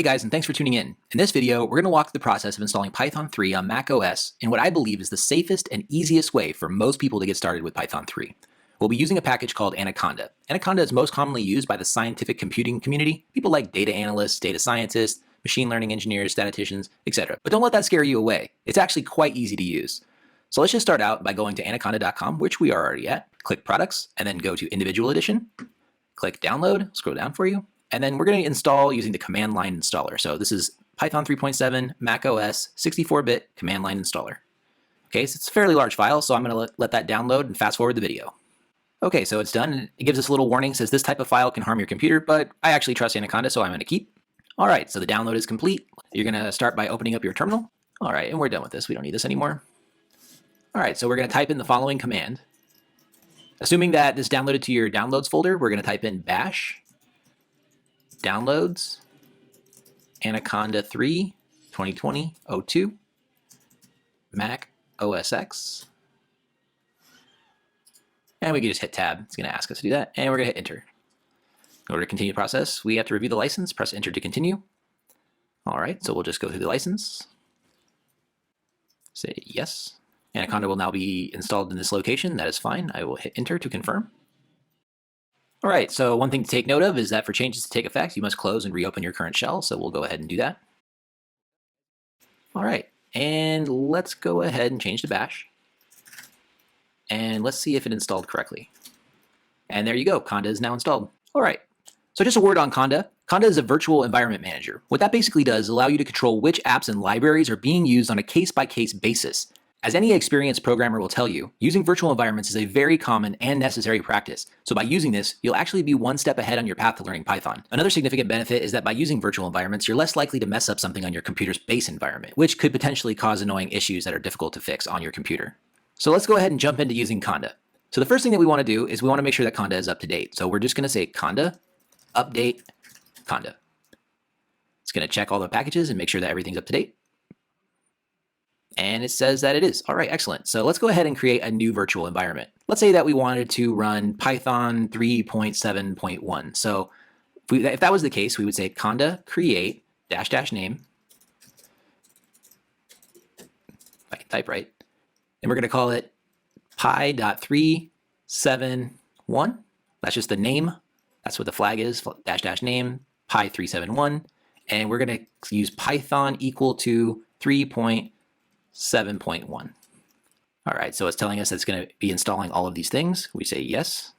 Hey guys, and thanks for tuning in. In this video, we're going to walk through the process of installing Python 3 on Mac OS in what I believe is the safest and easiest way for most people to get started with Python 3. We'll be using a package called Anaconda. Anaconda is most commonly used by the scientific computing community, people like data analysts, data scientists, machine learning engineers, statisticians, etc. But don't let that scare you away. It's actually quite easy to use. So let's just start out by going to anaconda.com, which we are already at. Click Products, and then go to Individual Edition. Click Download, scroll down for you. And then we're going to install using the command line installer. So this is Python 3.7 Mac OS 64-bit command line installer. Okay, so it's a fairly large file, so I'm going to let that download and fast forward the video. Okay, so it's done. It gives us a little warning, says this type of file can harm your computer, but I actually trust Anaconda, so I'm going to keep. All right, so the download is complete. You're going to start by opening up your terminal. All right, and we're done with this. We don't need this anymore. All right, so we're going to type in the following command. Assuming that this downloaded to your downloads folder, we're going to type in bash downloads Anaconda 3 2020-02 Mac OS X. And we can just hit tab. It's going to ask us to do that. And we're going to hit enter. In order to continue the process, we have to review the license. Press enter to continue. All right, so we'll just go through the license. Say yes. Anaconda will now be installed in this location. That is fine. I will hit enter to confirm. All right, so one thing to take note of is that for changes to take effect, you must close and reopen your current shell. So we'll go ahead and do that. All right, and let's go ahead and change to bash. And let's see if it installed correctly. And there you go, Conda is now installed. All right, so just a word on Conda. Conda is a virtual environment manager. What that basically does is allow you to control which apps and libraries are being used on a case-by-case basis. As any experienced programmer will tell you, using virtual environments is a very common and necessary practice. So by using this, you'll actually be one step ahead on your path to learning Python. Another significant benefit is that by using virtual environments, you're less likely to mess up something on your computer's base environment, which could potentially cause annoying issues that are difficult to fix on your computer. So let's go ahead and jump into using Conda. So the first thing that we want to do is we want to make sure that Conda is up to date. So we're just going to say Conda, update, Conda. It's going to check all the packages and make sure that everything's up to date. And it says that it is. All right, excellent. So let's go ahead and create a new virtual environment. Let's say that we wanted to run Python 3.7.1. So if that was the case, we would say conda create -- name. If I can type right. And we're going to call it pi.371. That's just the name. That's what the flag is, -- name, pi371. And we're going to use Python equal to 3.7.1. All right, so it's telling us that it's going to be installing all of these things. We say yes,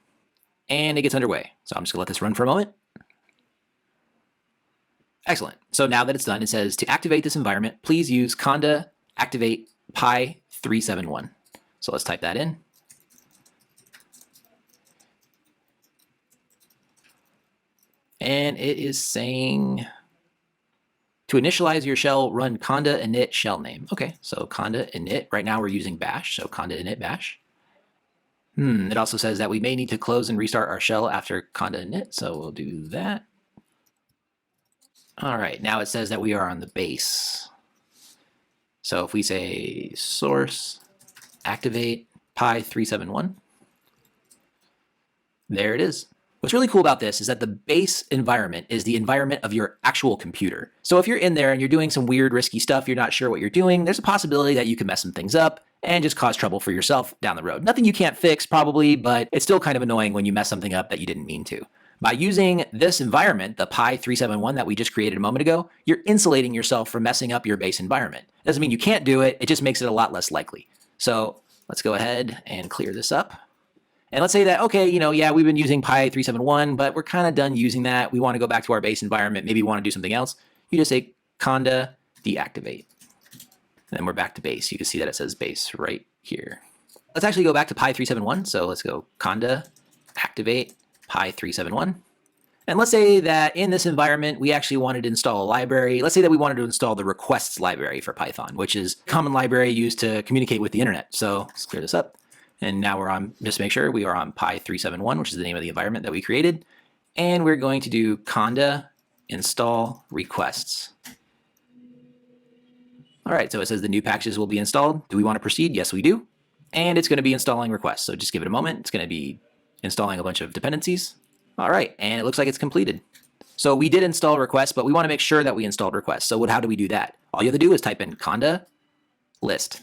and it gets underway. So I'm just going to let this run for a moment. Excellent. So now that it's done, it says to activate this environment, please use conda activate pi371. So let's type that in. And it is saying to initialize your shell, run conda init shell name. Okay, so conda init. Right now we're using bash, so conda init bash. It also says that we may need to close and restart our shell after conda init, so we'll do that. All right, now it says that we are on the base. So if we say source activate pi371, there it is. What's really cool about this is that the base environment is the environment of your actual computer. So if you're in there and you're doing some weird, risky stuff, you're not sure what you're doing, there's a possibility that you can mess some things up and just cause trouble for yourself down the road. Nothing you can't fix probably, but it's still kind of annoying when you mess something up that you didn't mean to. By using this environment, the pi371 that we just created a moment ago, you're insulating yourself from messing up your base environment. Doesn't mean you can't do it, it just makes it a lot less likely. So let's go ahead and clear this up. And let's say that, okay, yeah, we've been using pi371, but we're kind of done using that. We want to go back to our base environment. Maybe we want to do something else. You just say conda deactivate. And then we're back to base. You can see that it says base right here. Let's actually go back to pi371. So let's go conda activate pi371. And let's say that in this environment, we actually wanted to install a library. Let's say that we wanted to install the requests library for Python, which is a common library used to communicate with the internet. So let's clear this up. And now we're on, just to make sure, we are on pi371, which is the name of the environment that we created. And we're going to do conda install requests. All right, so it says the new packages will be installed. Do we want to proceed? Yes, we do. And it's going to be installing requests. So just give it a moment. It's going to be installing a bunch of dependencies. All right, and it looks like it's completed. So we did install requests, but we want to make sure that we installed requests. So how do we do that? All you have to do is type in conda list.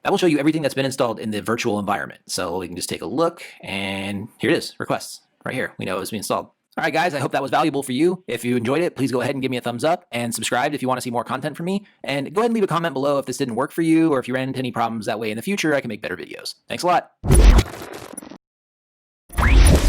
That will show you everything that's been installed in the virtual environment. So we can just take a look, and here it is, requests, right here. We know it's been installed. All right, guys, I hope that was valuable for you. If you enjoyed it, please go ahead and give me a thumbs up and subscribe if you want to see more content from me. And go ahead and leave a comment below if this didn't work for you or if you ran into any problems. That way in the future, I can make better videos. Thanks a lot.